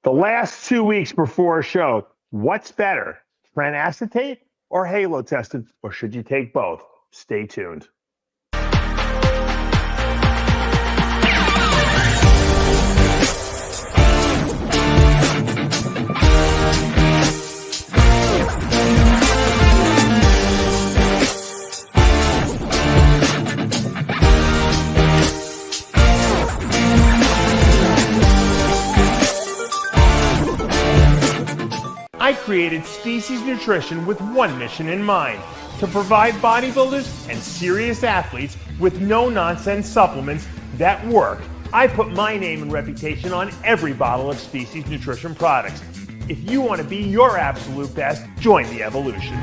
The last 2 weeks before a show, what's better, TREN ACETATE or HALOTESTIN, or should you take both? Stay tuned. I created Species Nutrition with one mission in mind: to provide bodybuilders and serious athletes with no-nonsense supplements that work. I put my name and reputation on every bottle of Species Nutrition products. If you want to be your absolute best, join the evolution.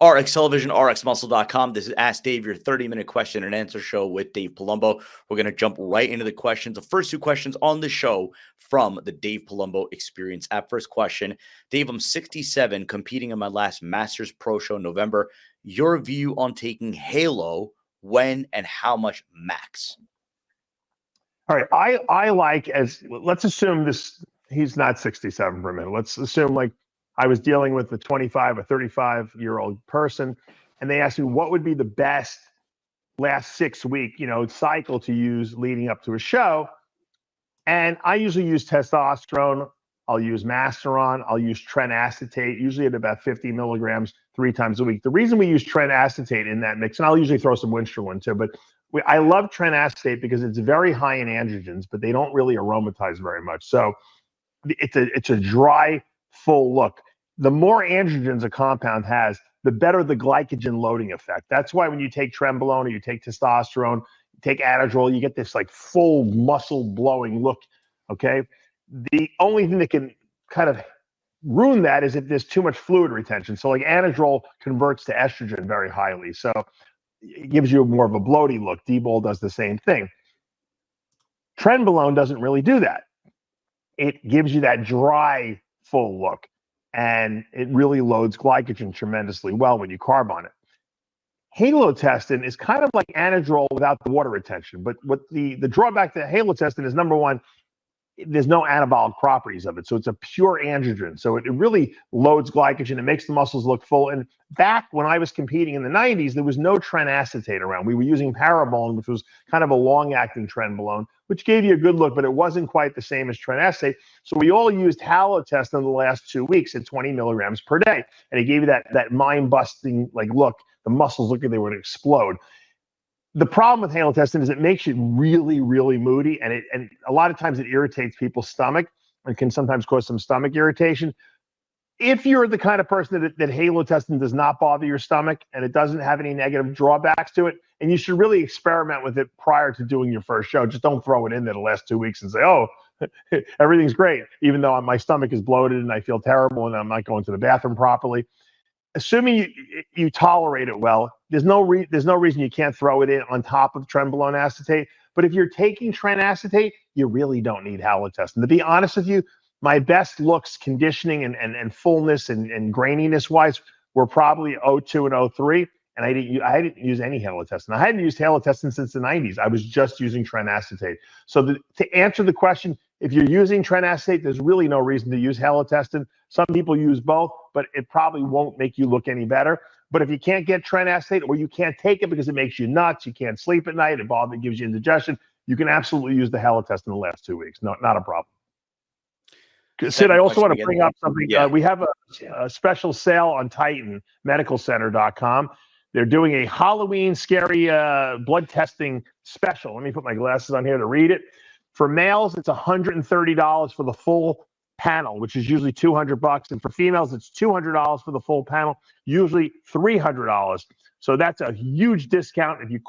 RX Television, RxMuscle.com. This is Ask Dave, your 30-minute question and answer show with Dave Palumbo. We're going to jump right into the questions. The first two questions on the show from the Dave Palumbo Experience app. First question, Dave, I'm 67, competing in my last Masters Pro Show in November. Your view on taking Halo, when and how much max? All right, I like, let's assume this, he's not 67 for a minute. Let's assume like I was dealing with a 25 or 35-year-old person, and they asked me what would be the best last 6-week, cycle to use leading up to a show. And I usually use testosterone. I'll use Masteron. I'll use TREN ACETATE, usually at about 50 milligrams 3 times a week. The reason we use TREN ACETATE in that mix, and I'll usually throw some Winstrol in too, but I love TREN ACETATE because it's very high in androgens, but they don't really aromatize very much. So it's a dry, full look. The more androgens a compound has, the better the glycogen loading effect. That's why when you take trenbolone or you take testosterone, you take Anadrol, you get this like full muscle blowing look, okay? The only thing that can kind of ruin that is if there's too much fluid retention. So like Anadrol converts to estrogen very highly. So it gives you more of a bloaty look. D-Bol does the same thing. Trenbolone doesn't really do that. It gives you that dry, full look. And it really loads glycogen tremendously well when you carb on it. HALOTESTIN is kind of like Anadrol without the water retention. But what the drawback to HALOTESTIN is, number one, there's no anabolic properties of it. So it's a pure androgen. So it really loads glycogen. It makes the muscles look full. And back when I was competing in the 90s, there was no TREN ACETATE around. We were using Parabolone, which was kind of a long-acting trenbolone, which gave you a good look, but it wasn't quite the same as TREN ACETATE. So we all used HALOTESTIN in the last 2 weeks at 20 milligrams per day. And it gave you that mind-busting look. The muscles look like they would explode. The problem with HALOTESTIN is it makes you really, really moody, and a lot of times it irritates people's stomach and can sometimes cause some stomach irritation. If you're the kind of person that HALOTESTIN does not bother your stomach and it doesn't have any negative drawbacks to it, and you should really experiment with it prior to doing your first show. Just don't throw it in there the last 2 weeks and say, oh, everything's great, even though my stomach is bloated and I feel terrible and I'm not going to the bathroom properly. Assuming you tolerate it well, there's no reason you can't throw it in on top of trenbolone acetate. But if you're taking TREN ACETATE, you really don't need HALOTESTIN. To be honest with you, my best looks, conditioning and fullness and graininess wise were probably 02 and 03, and I didn't use any HALOTESTIN. I hadn't used HALOTESTIN since the 90s. I was just using TREN ACETATE. So to answer the question, if you're using TREN ACETATE, there's really no reason to use HALOTESTIN. Some people use both, but it probably won't make you look any better. But if you can't get TREN ACETATE, or you can't take it because it makes you nuts, you can't sleep at night, it gives you indigestion, you can absolutely use the HALOTESTIN the last 2 weeks. No, not a problem. Sid, I also want to bring up something. Yeah. We have a special sale on Titan, medicalcenter.com. They're doing a Halloween scary blood testing special. Let me put my glasses on here to read it. For males, it's $130 for the full panel, which is usually $200. And for females, it's $200 for the full panel, usually $300. So that's a huge discount. If you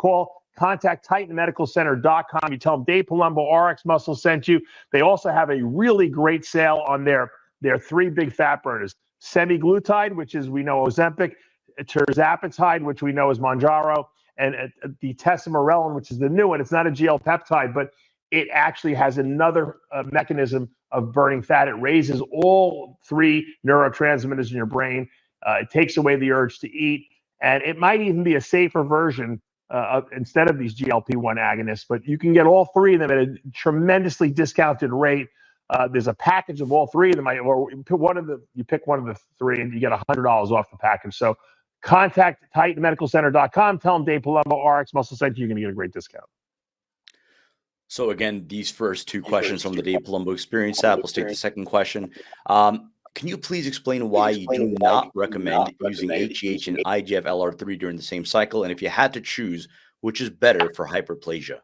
contact TitanMedicalCenter.com, you tell them Dave Palumbo, RxMuscle sent you. They also have a really great sale on their 3 big fat burners: semaglutide, which is, we know, Ozempic; tirzepatide, which we know is Mounjaro; and the tesamorelin, which is the new one. It's not a GL peptide, but it actually has another mechanism of burning fat. It raises all 3 neurotransmitters in your brain. It takes away the urge to eat, and it might even be a safer version instead of these GLP-1 agonists. But you can get all 3 of them at a tremendously discounted rate. There's a package of all 3 of them, or you pick one of the 3, and you get $100 off the package. So contact TitanMedicalCenter.com. Tell them Dave Palumbo, RxMuscle sent you. You're going to get a great discount. So again, these first 2 questions from the Dave Palumbo Experience app. Let's take the second question. Can you please explain why you do not recommend using HGH and IGFLR3 during the same cycle? And if you had to choose, which is better for hyperplasia?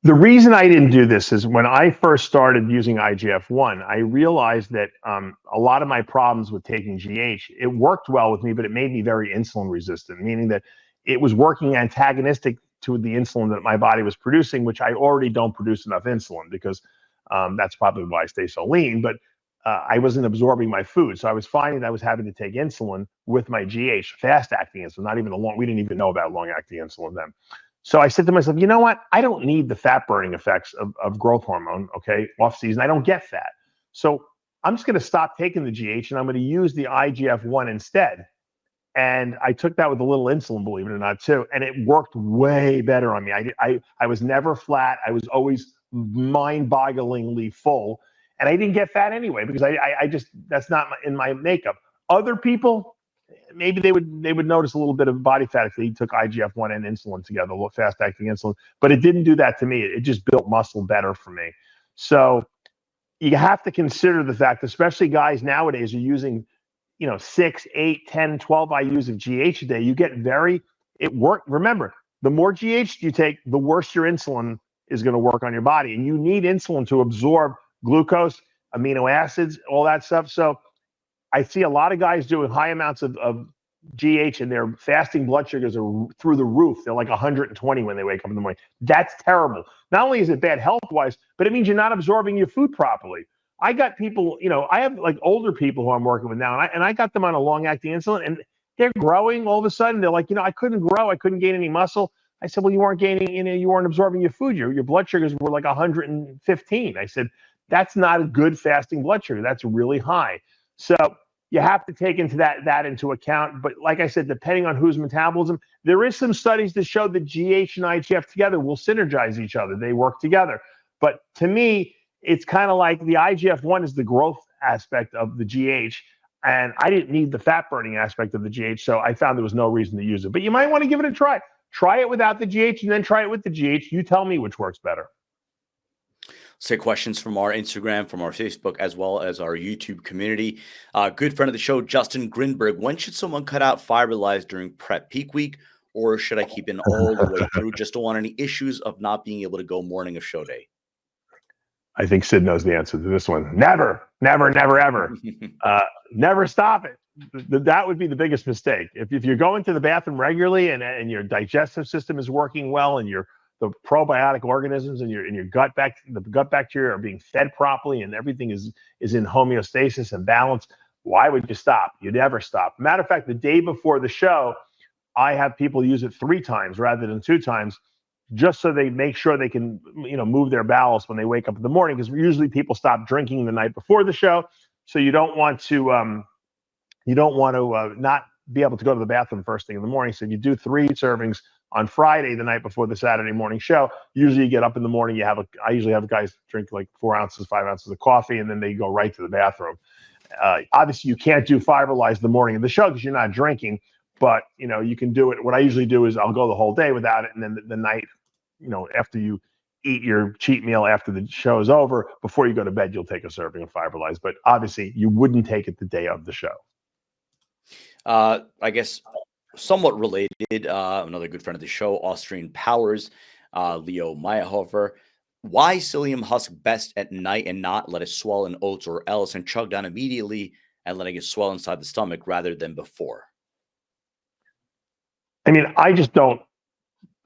The reason I didn't do this is when I first started using IGF-1, I realized that a lot of my problems with taking GH, it worked well with me, but it made me very insulin resistant, meaning that it was working antagonistic to the insulin that my body was producing, which I already don't produce enough insulin, because that's probably why I stay so lean. But I wasn't absorbing my food. So I was finding that I was having to take insulin with my GH, fast-acting insulin, not even we didn't even know about long-acting insulin then. So I said to myself, you know what? I don't need the fat-burning effects of growth hormone, okay, off-season. I don't get fat. So I'm just going to stop taking the GH, and I'm going to use the IGF-1 instead. And I took that with a little insulin, believe it or not, too. And it worked way better on me. I was never flat. I was always mind-bogglingly full. And I didn't get fat anyway, because I just, that's not in my makeup. Other people, maybe they would notice a little bit of body fat if they took IGF-1 and insulin together, a little fast-acting insulin. But it didn't do that to me. It just built muscle better for me. So you have to consider the fact, especially guys nowadays are using 6, 8, 10, 12 IUs of GH a day. You get it worked. Remember, the more GH you take, the worse your insulin is going to work on your body. And you need insulin to absorb glucose, amino acids, all that stuff. So I see a lot of guys doing high amounts of GH, and their fasting blood sugars are through the roof. They're like 120 when they wake up in the morning. That's terrible. Not only is it bad health-wise, but it means you're not absorbing your food properly. I got people, I have like older people who I'm working with now, and I got them on a long-acting insulin, and they're growing all of a sudden. They're like, I couldn't grow. I couldn't gain any muscle. I said, well, you weren't gaining, you weren't absorbing your food. Your blood sugars were like 115. I said, that's not a good fasting blood sugar. That's really high. So you have to take that into account. But like I said, depending on whose metabolism, there is some studies that show that GH and IGF together will synergize each other. They work together. But to me, it's kind of like the IGF-1 is the growth aspect of the GH, and I didn't need the fat burning aspect of the GH, so I found there was no reason to use it. But you might want to give it a try. Try it without the GH, and then try it with the GH. You tell me which works better. Let's take questions from our Instagram, from our Facebook, as well as our YouTube community. Good friend of the show, Justin Grinberg. When should someone cut out FIBERLYZE during prep peak week, or should I keep it all the way through? Just don't want any issues of not being able to go morning of show day. I think Sid knows the answer to this one. Never, never, never, ever. Never stop it. That would be the biggest mistake. If you're going to the bathroom regularly and your digestive system is working well, and the probiotic organisms and your gut bacteria are being fed properly, and everything is in homeostasis and balance, why would you stop? You never stop. Matter of fact, the day before the show, I have people use it 3 times rather than 2 times, just so they make sure they can, move their bowels when they wake up in the morning, because usually people stop drinking the night before the show. So you don't want to not be able to go to the bathroom first thing in the morning. So if you do 3 servings on Friday, the night before the Saturday morning show, usually you get up in the morning, I usually have guys drink like 4 ounces, 5 ounces of coffee, and then they go right to the bathroom. Obviously you can't do FIBERLYZE the morning of the show because you're not drinking, but you can do it. What I usually do is I'll go the whole day without it, and then the night, after you eat your cheat meal after the show is over, before you go to bed, you'll take a serving of FIBERLYZE. But obviously, you wouldn't take it the day of the show. I guess somewhat related, another good friend of the show, Austrian Powers, Leo Meyerhofer. Why psyllium husk best at night and not let it swell in oats or else and chug down immediately and letting it swell inside the stomach rather than before? I mean, I just don't.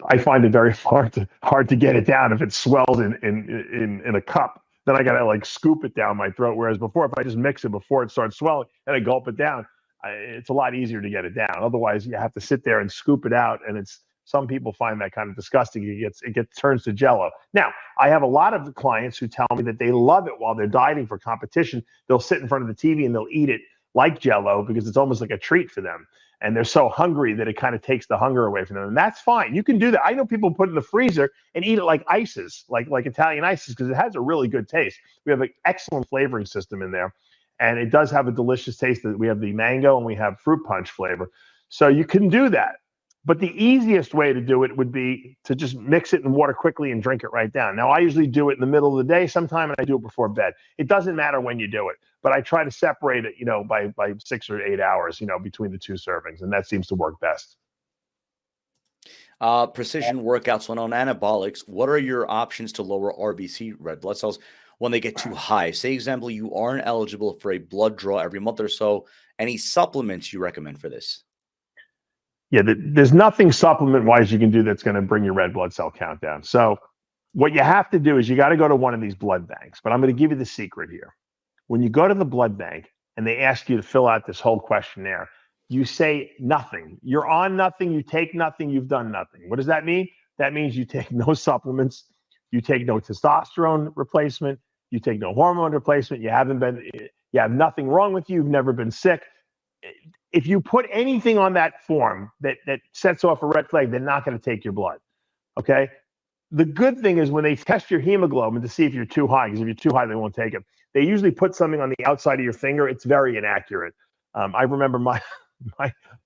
I find it very hard to get it down if it swells in a cup. Then I gotta like scoop it down my throat. Whereas before, if I just mix it before it starts swelling and I gulp it down, it's a lot easier to get it down. Otherwise, you have to sit there and scoop it out, and it's some people find that kind of disgusting. It turns to jello. Now, I have a lot of clients who tell me that they love it while they're dieting for competition. They'll sit in front of the TV and they'll eat it like jello because it's almost like a treat for them. And they're so hungry that it kind of takes the hunger away from them. And that's fine. You can do that. I know people put it in the freezer and eat it like ices, like Italian ices, because it has a really good taste. We have an excellent flavoring system in there. And it does have a delicious taste. We have the mango and we have fruit punch flavor. So you can do that. But the easiest way to do it would be to just mix it in water quickly and drink it right down. Now, I usually do it in the middle of the day sometime, and I do it before bed. It doesn't matter when you do it, but I try to separate it, by 6 or 8 hours, between the two servings, and that seems to work best. Precision workouts when on anabolics, what are your options to lower RBC, red blood cells, when they get too high? Say, example, you aren't eligible for a blood draw every month or so. Any supplements you recommend for this? Yeah, there's nothing supplement-wise you can do that's going to bring your red blood cell count down. So what you have to do is you got to go to one of these blood banks. But I'm going to give you the secret here. When you go to the blood bank and they ask you to fill out this whole questionnaire, you say nothing. You're on nothing. You take nothing. You've done nothing. What does that mean? That means you take no supplements. You take no testosterone replacement. You take no hormone replacement. You have nothing wrong with you. You've never been sick. If you put anything on that form that sets off a red flag, they're not going to take your blood. Okay. The good thing is when they test your hemoglobin to see if you're too high, because if you're too high, they won't take it. They usually put something on the outside of your finger. It's very inaccurate. I remember my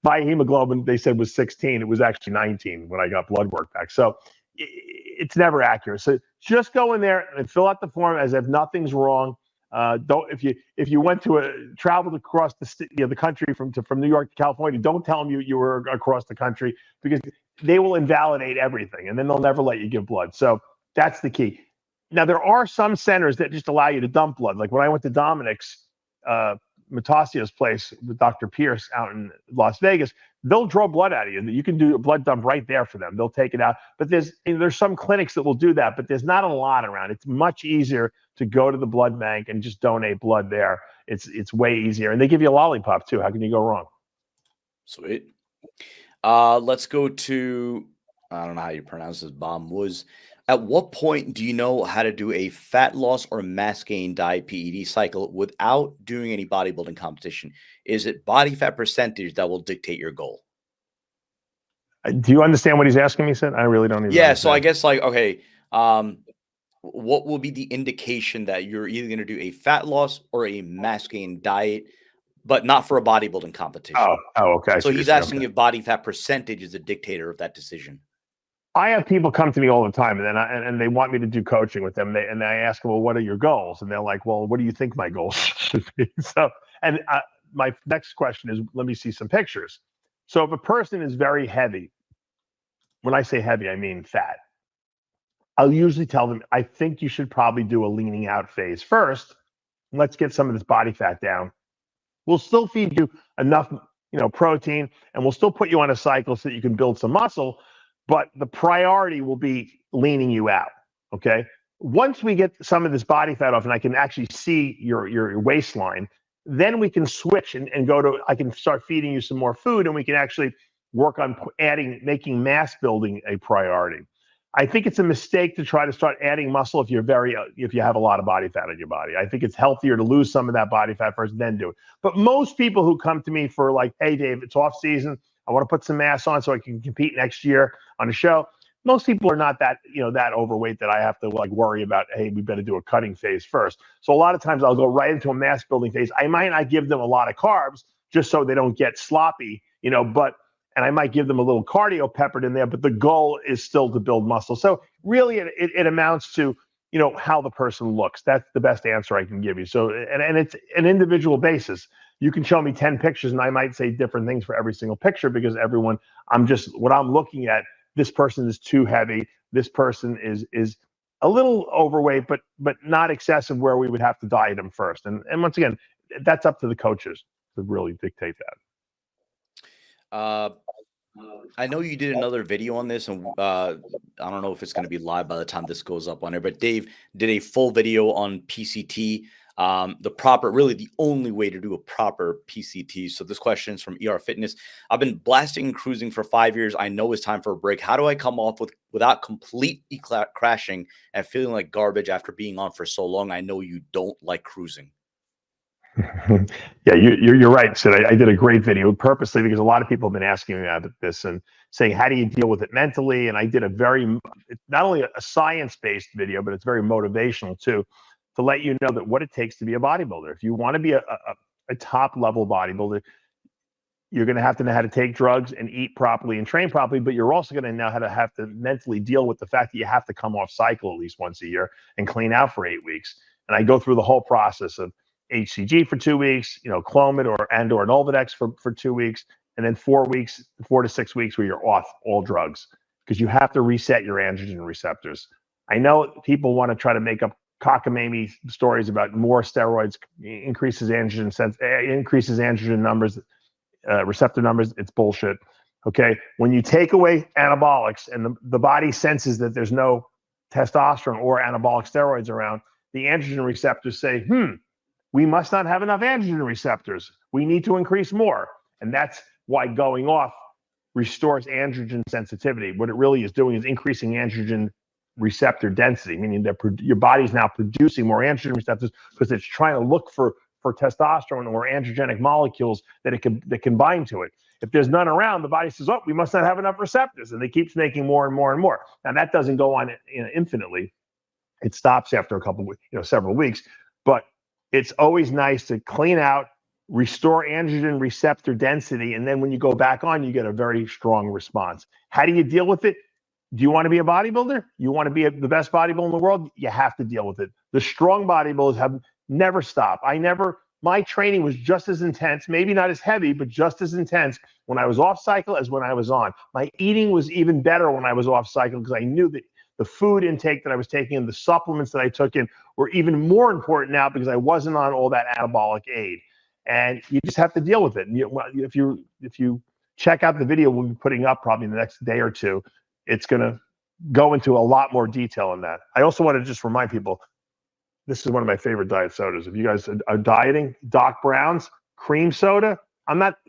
hemoglobin, they said was 16. It was actually 19 when I got blood work back. So it's never accurate. So just go in there and fill out the form as if nothing's wrong. If you went to traveled across the country from New York to California, don't tell them you were across the country, because they will invalidate everything and then they'll never let you give blood. So that's the key. Now, there are some centers that just allow you to dump blood. Like when I went to Dominic's, Matasio's place with Dr. Pierce out in Las Vegas, they'll draw blood out of you. You can do a blood dump right there for them. They'll take it out. But there's some clinics that will do that, but there's not a lot around. It's much easier to go to the blood bank and just donate blood there. It's way easier. And they give you a lollipop too. How can you go wrong? Sweet. Let's go to, I don't know how you pronounce this, was. At what point do you know how to do a fat loss or mass gain diet PED cycle without doing any bodybuilding competition? Is it body fat percentage that will dictate your goal? Do you understand what he's asking me, Sid? I really don't even understand. So I guess okay, what will be the indication that you're either going to do a fat loss or a mass gain diet, but not for a bodybuilding competition? Oh, okay. So he's asking if body fat percentage is a dictator of that decision. I have people come to me all the time, and they want me to do coaching with them. And I ask them, well, what are your goals? And they're like, well, what do you think my goals should be? So, my next question is, let me see some pictures. So if a person is very heavy, when I say heavy, I mean fat, I'll usually tell them, I think you should probably do a leaning out phase first. Let's get some of this body fat down. We'll still feed you enough, protein, and we'll still put you on a cycle so that you can build some muscle. But the priority will be leaning you out, okay? Once we get some of this body fat off and I can actually see your waistline, then we can switch and I can start feeding you some more food, and we can actually work on making mass building a priority. I think it's a mistake to try to start adding muscle if you have a lot of body fat on your body. I think it's healthier to lose some of that body fat first, then do it. But most people who come to me for like, hey, Dave, it's off season, I want to put some mass on so I can compete next year on a show. Most people are not that overweight that I have to worry about, hey, we better do a cutting phase first. So a lot of times I'll go right into a mass building phase. I might not give them a lot of carbs just so they don't get sloppy, and I might give them a little cardio peppered in there, but the goal is still to build muscle. So really it amounts to, how the person looks. That's the best answer I can give you. So, and it's an individual basis. You can show me 10 pictures and I might say different things for every single picture, because what I'm looking at, this person is too heavy. This person is a little overweight, but not excessive where we would have to diet them first. And once again, that's up to the coaches to really dictate that. I know you did another video on this, and I don't know if it's going to be live by the time this goes up on there, but Dave did a full video on PCT, really the only way to do a proper PCT. So this question is from ER Fitness. I've been blasting and cruising for 5 years. I know it's time for a break. How do I come off without completely crashing and feeling like garbage after being on for so long? I know you don't like cruising. Yeah, you're right, Sid. I did a great video purposely because a lot of people have been asking me about this and saying, how do you deal with it mentally? And I did not only a science-based video, but it's very motivational too, to let you know that what it takes to be a bodybuilder. If you want to be a top-level bodybuilder, you're going to have know how to take drugs and eat properly and train properly, but you're also going to know how to have to mentally deal with the fact that you have to come off cycle at least once a year and clean out for 8 weeks. And I go through the whole process of HCG for 2 weeks, Clomid or Nolvadex for 2 weeks, and then 4 to 6 weeks where you're off all drugs because you have to reset your androgen receptors. I know people want to try to make up cockamamie stories about more steroids increases androgen numbers, receptor numbers. It's bullshit. Okay, when you take away anabolics and the body senses that there's no testosterone or anabolic steroids around, the androgen receptors say, we must not have enough androgen receptors. We need to increase more. And that's why going off restores androgen sensitivity. What it really is doing is increasing androgen receptor density, meaning that your body's now producing more androgen receptors because it's trying to look for testosterone or androgenic molecules that can bind to it. If there's none around, the body says, oh, we must not have enough receptors. And it keeps making more and more and more. Now, that doesn't go on infinitely. It stops after a couple, several weeks. But it's always nice to clean out, restore androgen receptor density, and then when you go back on, you get a very strong response. How do you deal with it? Do you want to be a bodybuilder? You want to be the best bodybuilder in the world? You have to deal with it. The strong bodybuilders have never stopped. My training was just as intense, maybe not as heavy, but just as intense when I was off cycle as when I was on. My eating was even better when I was off cycle because I knew that the food intake that I was taking and the supplements that I took in were even more important now because I wasn't on all that anabolic aid. And you just have to deal with it. And if you check out the video we'll be putting up probably in the next day or two, it's going to go into a lot more detail on that. I also want to just remind people, this is one of my favorite diet sodas. If you guys are dieting, Doc Brown's cream soda.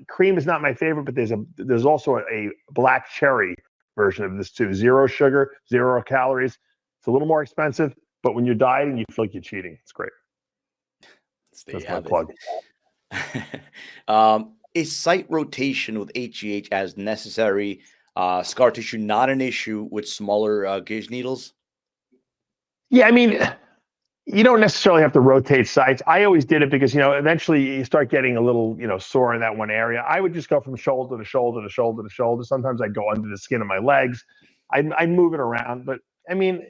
Cream is not my favorite, but there's also a black cherry version of this too. 0 sugar, 0 calories. It's a little more expensive, but when you're dieting, you feel like you're cheating. It's great. That's my plug. Is site rotation with HGH as necessary? Scar tissue not an issue with smaller gauge needles? Yeah, I mean, you don't necessarily have to rotate sites. I always did it because, eventually you start getting a little, sore in that one area. I would just go from shoulder to shoulder to shoulder to shoulder. Sometimes I'd go under the skin of my legs. I'd move it around. But, I mean,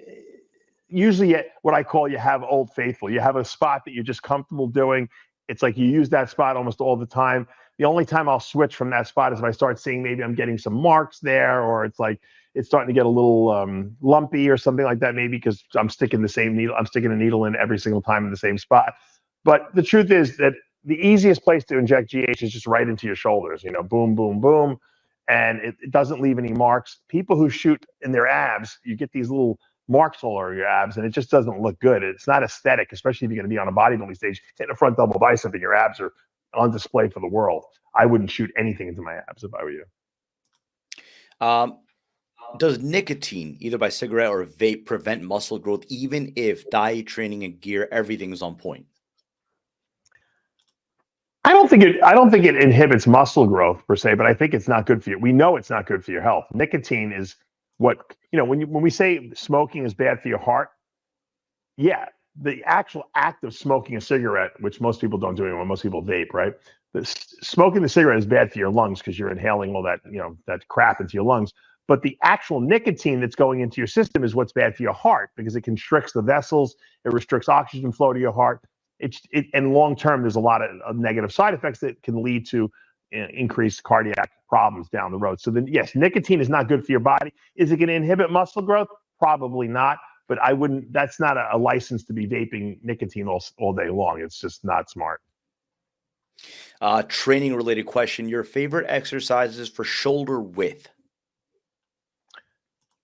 usually what I call you have Old Faithful. You have a spot that you're just comfortable doing. It's like you use that spot almost all the time. The only time I'll switch from that spot is if I start seeing maybe I'm getting some marks there, or it's like it's starting to get a little lumpy or something like that, maybe because I'm sticking a needle in every single time in the same spot. But the truth is that the easiest place to inject GH is just right into your shoulders, boom, boom, boom. And it doesn't leave any marks. People who shoot in their abs, you get these little marks all over your abs, and it just doesn't look good. It's not aesthetic, especially if you're going to be on a bodybuilding stage. Hitting a front double bicep and your abs are on display for the world. I wouldn't shoot anything into my abs if I were you. Does nicotine, either by cigarette or vape, prevent muscle growth, even if diet, training, and gear, everything is on point? I don't think it inhibits muscle growth per se, but I think it's not good for you. We know it's not good for your health. Nicotine is what, when we say smoking is bad for your heart, yeah, the actual act of smoking a cigarette, which most people don't do anymore, most people vape, right? Smoking the cigarette is bad for your lungs because you're inhaling all that, that crap into your lungs. But the actual nicotine that's going into your system is what's bad for your heart because it constricts the vessels, it restricts oxygen flow to your heart. And long term, there's a lot of negative side effects that can lead to increased cardiac problems down the road. So then, yes, nicotine is not good for your body. Is it going to inhibit muscle growth? Probably not. but I wouldn't, that's not a license to be vaping nicotine all day long. It's just not smart. Training related question. Your favorite exercises for shoulder width?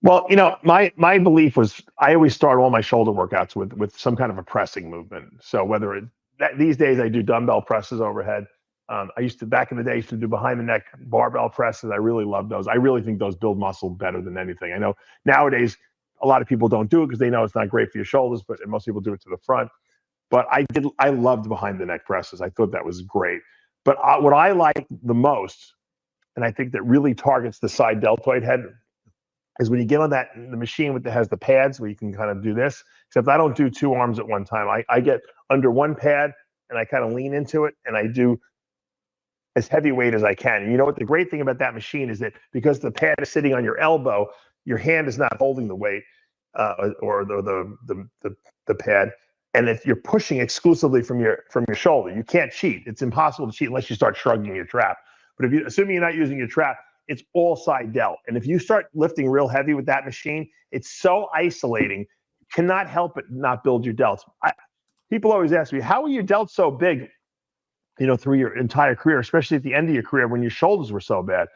Well, my belief was I always start all my shoulder workouts with some kind of a pressing movement. So whether these days I do dumbbell presses overhead. I used to, back in the day, I used to do behind the neck barbell presses. I really love those. I really think those build muscle better than anything. I know nowadays a lot of people don't do it because they know it's not great for your shoulders, but most people do it to the front. But I loved behind the neck presses. I thought that was great. But what I like the most, and I think that really targets the side deltoid head, is when you get on the machine that has the pads where you can kind of do this, except I don't do two arms at one time. I get under one pad and I kind of lean into it and I do as heavy weight as I can. And you know what the great thing about that machine is that because the pad is sitting on your elbow, your hand is not holding the weight or the pad. And if you're pushing exclusively from your shoulder, you can't cheat. It's impossible to cheat unless you start shrugging your trap. But assuming you're not using your trap, it's all side delt. And if you start lifting real heavy with that machine, it's so isolating, you cannot help but not build your delts. People always ask me, how are your delts so big, through your entire career, especially at the end of your career when your shoulders were so bad?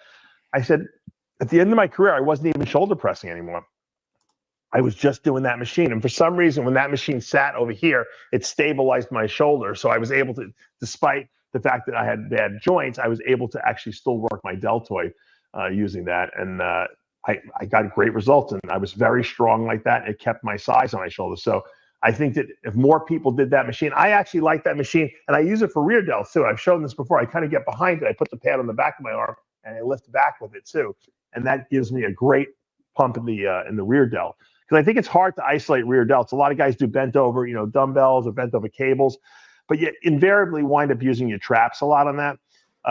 I said, at the end of my career, I wasn't even shoulder pressing anymore. I was just doing that machine. And for some reason, when that machine sat over here, it stabilized my shoulder. So I was able to, despite the fact that I had bad joints, I was able to actually still work my deltoid using that. And I got great results. And I was very strong like that. It kept my size on my shoulder. So I think that if more people did that machine, I actually like that machine. And I use it for rear delts too. I've shown this before. I kind of get behind it. I put the pad on the back of my arm and I lift back with it too. And that gives me a great pump in the rear delt. Because I think it's hard to isolate rear delts. A lot of guys do bent over, dumbbells or bent over cables, but you invariably wind up using your traps a lot on that.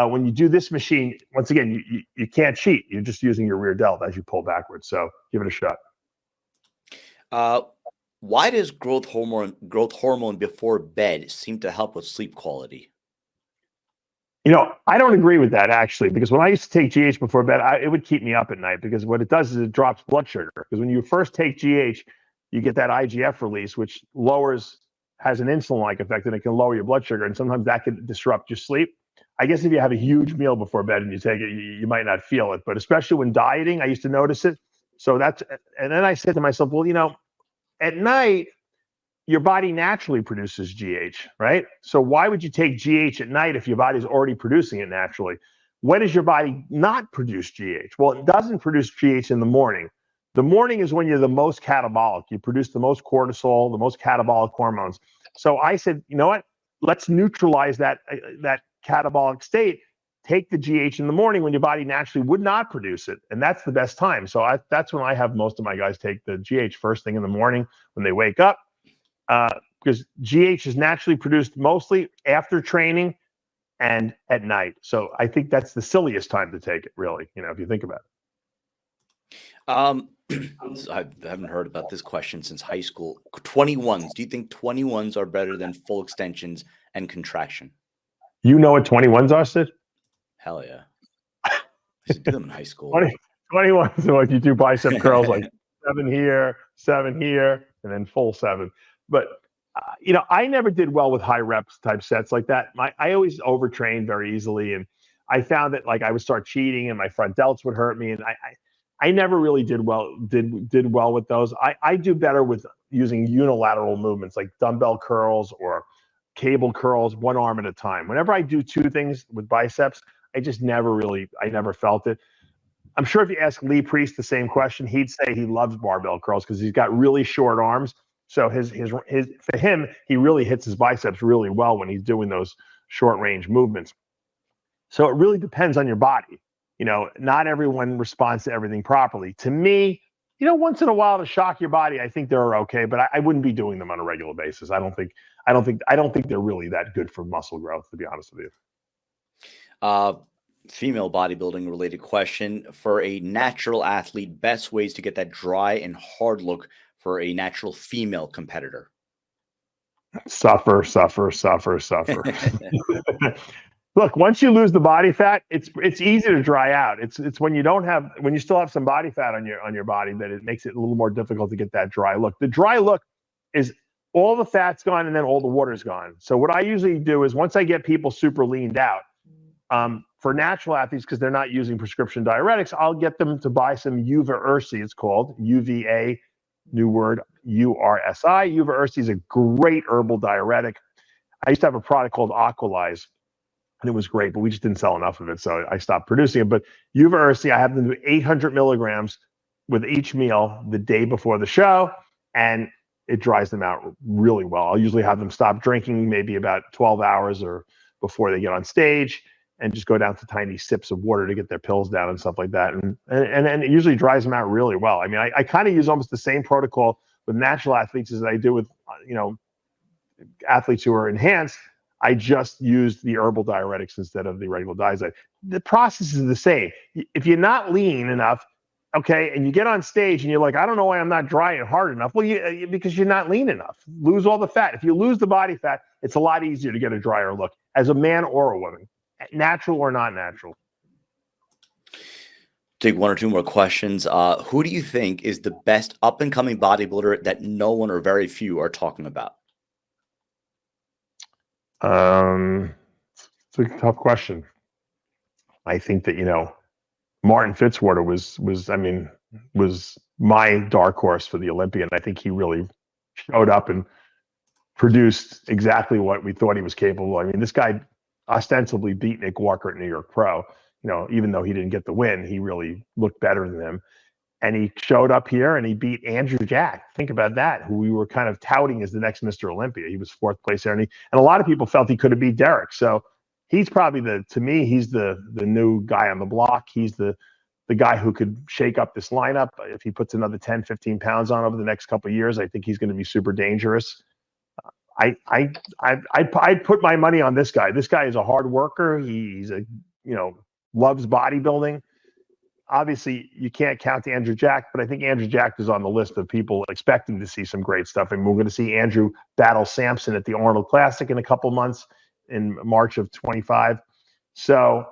When you do this machine, once again, you can't cheat. You're just using your rear delt as you pull backwards. So give it a shot. Why does growth hormone before bed seem to help with sleep quality? I don't agree with that actually, because when I used to take GH before bed, it would keep me up at night because what it does is it drops blood sugar. Because when you first take GH, you get that IGF release, which has an insulin-like effect, and it can lower your blood sugar, and sometimes that can disrupt your sleep. I guess if you have a huge meal before bed and you take it, you might not feel it, but especially when dieting, I used to notice it. And then I said to myself, well, at night, your body naturally produces GH, right? So why would you take GH at night if your body's already producing it naturally? When does your body not produce GH? Well, it doesn't produce GH in the morning. The morning is when you're the most catabolic. You produce the most cortisol, the most catabolic hormones. So I said, you know what? Let's neutralize that catabolic state. Take the GH in the morning when your body naturally would not produce it. And that's the best time. So that's when I have most of my guys take the GH first thing in the morning when they wake up. Because GH is naturally produced mostly after training and at night. So I think that's the silliest time to take it, really, if you think about it. I haven't heard about this question since high school. 21s. Do you think 21s are better than full extensions and contraction? You know what 21s are, Sid? Hell yeah. I used to do them in high school. 21s are what you do bicep curls, like 7 here, and then full 7. But, I never did well with high reps type sets like that. I always overtrained very easily. And I found that I would start cheating and my front delts would hurt me. And I never really did well with those. I do better with using unilateral movements like dumbbell curls or cable curls, one arm at a time. Whenever I do two things with biceps, I never felt it. I'm sure if you ask Lee Priest the same question, he'd say he loves barbell curls because he's got really short arms. So for him, he really hits his biceps really well when he's doing those short range movements. So it really depends on your body. Not everyone responds to everything properly. To me, once in a while to shock your body, I think they're okay, but I wouldn't be doing them on a regular basis. I don't think they're really that good for muscle growth, to be honest with you. Female bodybuilding related question. For a natural athlete, best ways to get that dry and hard look for a natural female competitor? Suffer. Look, once you lose the body fat, it's easy to dry out. It's when you don't have when you still have some body fat on your body that it makes it a little more difficult to get that dry look. The dry look is all the fat's gone and then all the water's gone. So what I usually do is once I get people super leaned out, for natural athletes, because they're not using prescription diuretics, I'll get them to buy some Uva Ursi. It's called UVA, new word, URSI. Uva Ursi is a great herbal diuretic. I used to have a product called Aqualize, and it was great, but we just didn't sell enough of it, so I stopped producing it. But Uva Ursi, I have them do 800 milligrams with each meal the day before the show, and it dries them out really well. I'll usually have them stop drinking maybe about 12 hours or before they get on stage, and just go down to tiny sips of water to get their pills down and stuff like that. And it usually dries them out really well. I mean, I kind of use almost the same protocol with natural athletes as I do with, athletes who are enhanced. I just used the herbal diuretics instead of the regular diazide. The process is the same. If you're not lean enough, okay, and you get on stage and you're like, I don't know why I'm not drying hard enough. Well, because you're not lean enough. Lose all the fat. If you lose the body fat, it's a lot easier to get a drier look as a man or a woman. Natural or not natural. Take one or two more questions. Who do you think is the best up-and-coming bodybuilder that no one or very few are talking about? It's a tough question. I think that, Martin Fitzwater was my dark horse for the Olympian. I think he really showed up and produced exactly what we thought he was capable of. I mean, this guy ostensibly beat Nick Walker at New York Pro. Even though he didn't get the win, he really looked better than him. And he showed up here and he beat Andrew Jack. Think about that, who we were kind of touting as the next Mr. Olympia. He was fourth place there, and a lot of people felt he could have beat Derek. So he's probably he's the new guy on the block. He's the guy who could shake up this lineup. If he puts another 10, 15 pounds on over the next couple of years, I think he's going to be super dangerous. I'd put my money on this guy. This guy is a hard worker. He's loves bodybuilding. Obviously, you can't count Andrew Jack, but I think Andrew Jack is on the list of people expecting to see some great stuff. And we're going to see Andrew battle Sampson at the Arnold Classic in a couple months in March of 25. So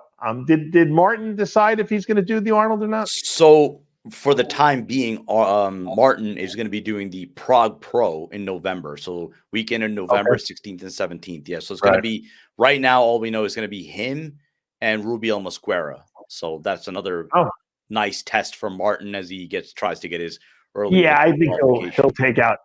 did Martin decide if he's going to do the Arnold or not? So for the time being, Martin is going to be doing the Prague Pro in November. So weekend in November, 16th and 17th. Yeah. So it's going to be, right now, all we know is going to be him and Rubiel Mosquera. So that's another nice test for Martin as he tries to get his early. Yeah, I think he'll take out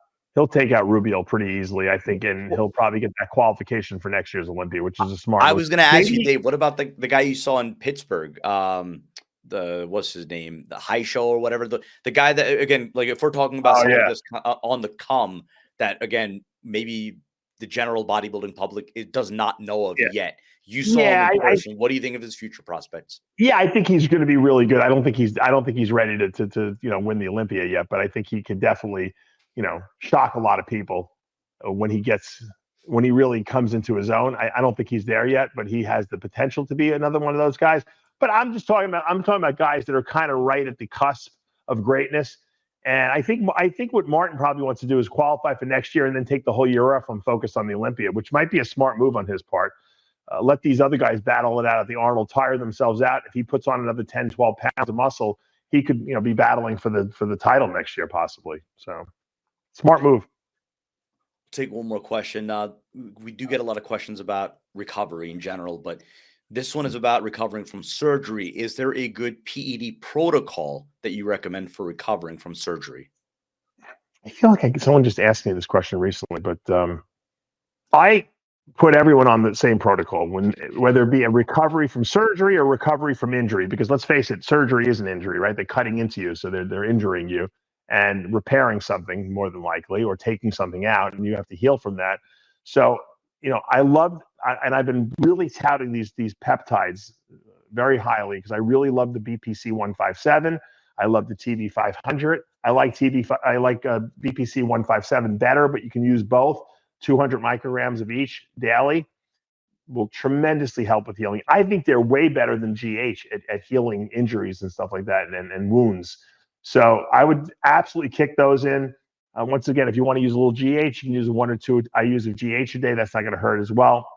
Rubiel pretty easily, I think, and he'll probably get that qualification for next year's Olympia, which is a smart move. I was going to ask you, Dave, what about the guy you saw in Pittsburgh? What's his name? The High Show or whatever. The guy that, again, like if we're talking about someone that's on the come, that again, maybe the general bodybuilding public does not know of yet. You saw him in person. What do you think of his future prospects? Yeah, I think he's going to be really good. I don't think he's ready to win the Olympia yet, but I think he can definitely, shock a lot of people when he really comes into his own. I don't think he's there yet, but he has the potential to be another one of those guys. But I'm talking about guys that are kind of right at the cusp of greatness. And I think what Martin probably wants to do is qualify for next year and then take the whole year off and focus on the Olympia, which might be a smart move on his part. Let these other guys battle it out at the Arnold, tire themselves out. If he puts on another 10, 12 pounds of muscle, he could, be battling for the title next year, possibly. So smart move. Take one more question. We do get a lot of questions about recovery in general, but this one is about recovering from surgery. Is there a good PED protocol that you recommend for recovering from surgery? I feel like someone just asked me this question recently, but I put everyone on the same protocol, whether it be a recovery from surgery or recovery from injury, because let's face it, surgery is an injury, right? They're cutting into you, so they're injuring you and repairing something more than likely, or taking something out, and you have to heal from that. So, and I've been really touting these peptides very highly because I really love the BPC 157. I love the TV 500. I like BPC 157 better, but you can use both. 200 micrograms of each daily will tremendously help with healing. I think they're way better than GH at healing injuries and stuff like that and wounds. So I would absolutely kick those in. Once again, if you want to use a little GH, you can use 1 or 2. I use a GH a day. That's not going to hurt as well.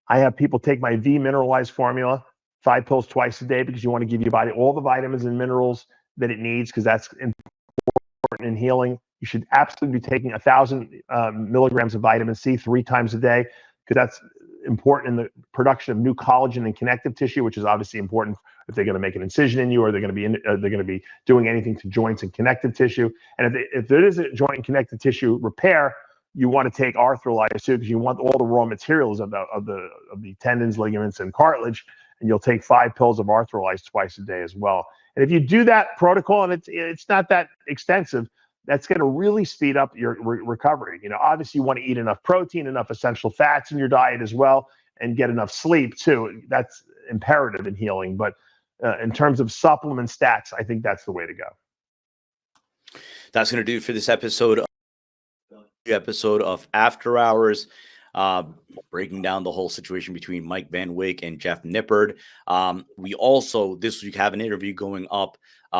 I have people take my V mineralized formula, 5 pills twice a day, because you want to give your body all the vitamins and minerals that it needs, because that's important in healing. You should absolutely be taking 1,000 milligrams of vitamin C 3 times a day, because that's important in the production of new collagen and connective tissue, which is obviously important if they're going to make an incision in you, or they're going to be doing anything to joints and connective tissue. And if there is a joint and connective tissue repair, you want to take RxMuscle too, because you want all the raw materials of the tendons, ligaments, and cartilage. And you'll take 5 pills of RxMuscle twice a day as well. And if you do that protocol, and it's not that extensive, that's going to really speed up your recovery. Obviously you want to eat enough protein, enough essential fats in your diet as well, and get enough sleep too. That's imperative in healing. But in terms of supplement stats, I think that's the way to go. That's going to do it for this episode of After Hours, breaking down the whole situation between Mike Van Wyck and Jeff Nippard. We also this week have an interview going up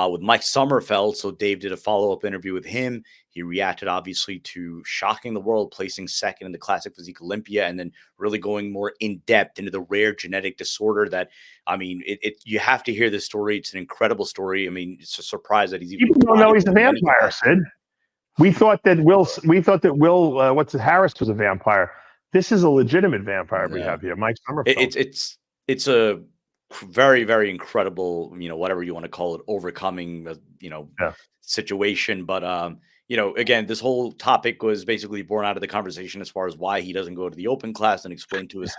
with Mike Sommerfeld. So Dave did a follow-up interview with him. He reacted obviously to shocking the world, placing second in the Classic Physique Olympia, and then really going more in depth into the rare genetic disorder that, I mean, you have to hear this story. It's an incredible story. I mean, it's a surprise that he's even. People don't know he's a vampire, Sid. We thought that Will Harris was a vampire. This is a legitimate vampire we have here, Mike Sommerfeld. It's a very, very incredible, whatever you want to call it, overcoming situation. But again, this whole topic was basically born out of the conversation as far as why he doesn't go to the open class, and explain to us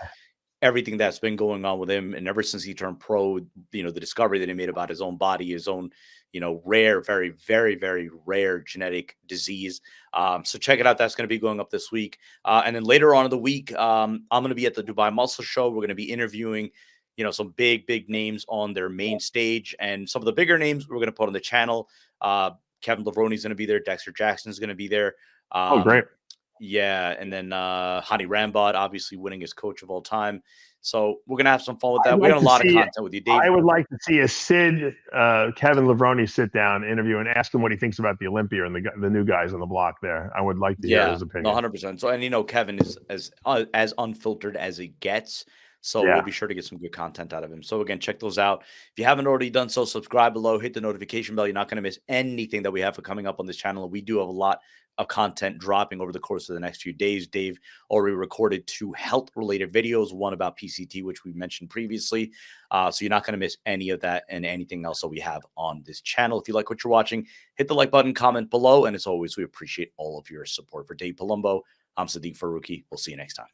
everything that's been going on with him. And ever since he turned pro, the discovery that he made about his own body, his own rare, very, very, very rare genetic disease. So check it out. That's going to be going up this week. And then later on in the week, I'm going to be at the Dubai Muscle Show. We're going to be interviewing, some big, big names on their main stage, and some of the bigger names we're going to put on the channel. Kevin Levrone is going to be there. Dexter Jackson is going to be there. Oh, great. Yeah. And then Hani Rambod, obviously winningest coach of all time. So we're going to have some fun with that. We're going to a lot of content with you, Dave. I would like to see a Sid, Kevin Levrone sit down interview and ask him what he thinks about the Olympia and the new guys on the block there. I would like to hear his opinion. 100%. So, and Kevin is as unfiltered as it gets. So we'll be sure to get some good content out of him. So again, check those out. If you haven't already done so, subscribe below, hit the notification bell. You're not going to miss anything that we have coming up on this channel. We do have a lot of content dropping over the course of the next few days. Dave already recorded 2 health-related videos, one about PCT, which we mentioned previously. So you're not going to miss any of that and anything else that we have on this channel. If you like what you're watching, hit the like button, comment below. And as always, we appreciate all of your support. For Dave Palumbo, I'm Sadiq Faruqi. We'll see you next time.